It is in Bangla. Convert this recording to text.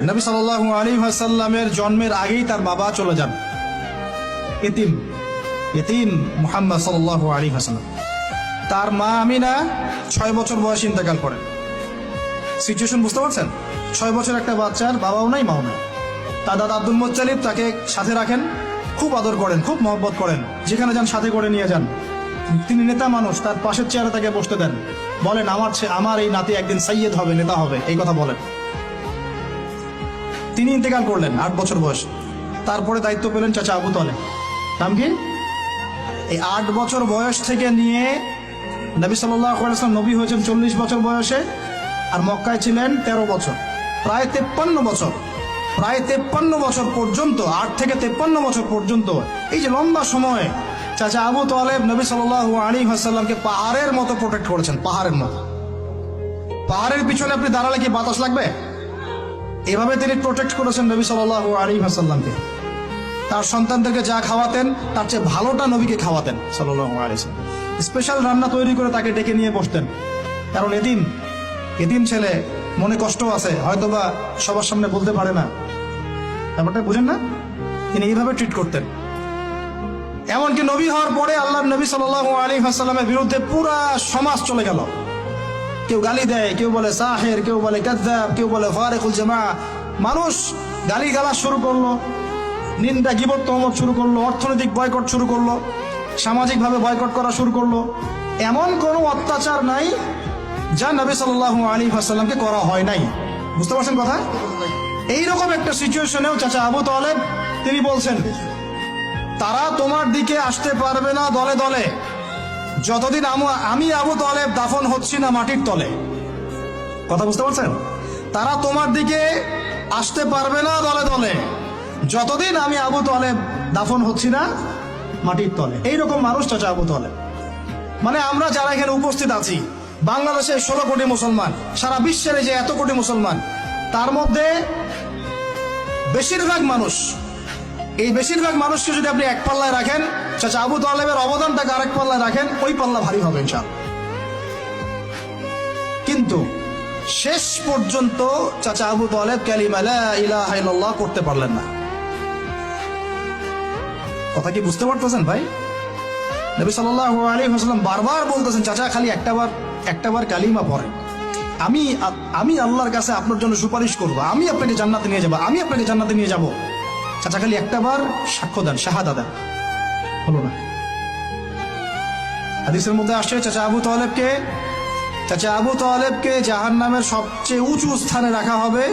নবী সাল্লাল্লাহু আলাইহি ওয়াসাল্লামের জন্মের আগেই তার বাবা চলে যান, এতিম মুহাম্মদ সাল্লাল্লাহু আলাইহি ওয়াসাল্লাম। তার মা আমিনা 6 বছর বয়সে ইন্তেকাল করেন। সিচুয়েশন বুঝতে পারছেন? 6 বছর একটা বাচ্চার বাবাও নাই মাও নাই। তার দাদা আব্দুল মুত্তালিব তাকে সাথে রাখেন, খুব আদর করেন, খুব মহব্বত করেন, যেখানে যান সাথে করে নিয়ে যান। তিনি নেতা মানুষ, তার পাশের চেয়ারে তাকে বসতে দেন, বলেন আমার এই নাতি একদিন সাইয়্যেদ হবে, নেতা হবে, এই কথা বলেন। তিনি ইন্তেকাল করলেন 8 বছর বয়স। তারপরে দায়িত্ব পেলেন চাচা আবু তালেব। নাম কি? এই 8 বছর বয়স থেকে নিয়ে নবী সাল্লাল্লাহু আলাইহি ওয়াসাল্লাম নবী হয়েছেন 40 বছর বয়সে, আর মক্কায় ছিলেন 13 বছর, প্রায় 53 বছর। প্রায় 53 বছর পর্যন্ত, 8 থেকে 53 বছর পর্যন্ত, এই যে লম্বা সময় চাচা আবু তালেব নবী সাল্লাল্লাহু আলাইহি ওয়াসাল্লামকে পাহাড়ের মতো প্রোটেক্ট করেছেন, পাহাড়ের মতো। পাহাড়ের পিছনে আপনি দাঁড়ালে কি বাতাস লাগবে? এভাবে তিনি প্রোটেক্ট করেছেন নবী সাল্লাল্লাহু আলাইহি ওয়াসাল্লামকে। তার সন্তানদেরকে যা খাওয়াতেন তার চেয়ে ভালোটা নবীকে খাওয়াতেন সাল্লাল্লাহু আলাইহি ওয়াসাল্লাম। স্পেশাল রান্না তৈরি করে তাকে ডেকে নিয়ে বসতেন, কারণ এতিম ছেলে, মনে কষ্ট আছে, হয়তোবা সবার সামনে বলতে পারে না, ব্যাপারটা বুঝেন না? তিনি এইভাবে ট্রিট করতেন। এমনকি নবী হওয়ার পরে আল্লাহর নবী সাল্লাল্লাহু আলাইহি ওয়াসাল্লামের বিরুদ্ধে পুরা সমাজ চলে গেল। কেউ গালি দেয়, কেউ বলে সাহের, কেউ বলে কাযযাব, কেউ বলে ফারিকুল জামাআহ। মানুষ গালি গালাজ শুরু করলো, নিন্দা গীবত তহমত শুরু করলো, অর্থনৈতিক বয়কট শুরু করলো, সামাজিকভাবে বয়কট করা শুরু করলো। এমন কোনো অত্যাচার নাই যা নবী সাল্লাল্লাহু আলাইহি ওয়াসাল্লামকে করা হয় নাই। বুঝতে পারছেন কথা? এইরকম একটা সিচুয়েশনেও চাচা আবু তালেব তিনি বলছেন, তারা তোমার দিকে আসতে পারবে না দলে দলে যতদিন আমি আবু তালেব দাফন হচ্ছি না মাটির তলে। কথা বুঝতে পারছেন? তারা তোমার দিকে আসতে পারবে না দলে দলে যতদিন আমি আবু তালেব দাফন হচ্ছি না মাটির তলে। এইরকম মানুষ চাচা আবু তালেব। মানে আমরা যারা এখানে উপস্থিত আছি, বাংলাদেশে 16 কোটি মুসলমান, সারা বিশ্বের যে এত কোটি মুসলমান, তার মধ্যে বেশিরভাগ মানুষ, এই বেশিরভাগ মানুষকে যদি আপনি এক পাল্লায় রাখেন, চাচা আবু তালেবের অবদানটাকে আরেক পাল্লায় রাখেন, ওই পাল্লা ভারী হবে ইনশাআল্লাহ। কিন্তু শেষ পর্যন্ত চাচা আবু তালেব কালিমা লা ইলাহা ইল্লাল্লাহ করতে পারলেন না। কথা কি বুঝতে পারতেছেন ভাই? নবী সাল্লাল্লাহু আলাইহি ওয়াসাল্লাম বারবার বলতেছেন, চাচা খালি একটাবার কালিমা পড়েন, আমি আল্লাহর কাছে আপনার জন্য সুপারিশ করবো, আমি আপনাকে জান্নাতে নিয়ে যাবো, আমি আপনাকে জান্নাতে নিয়ে যাবো। চাচা খালি একটাবার সাক্ষ্য দেন, শাহাদা দেন, হলো না। হাদিসের মধ্যে আসছে চাচা আবু তালেবকে জাহান্নামের সবচেয়ে উঁচু স্থানে রাখা হবে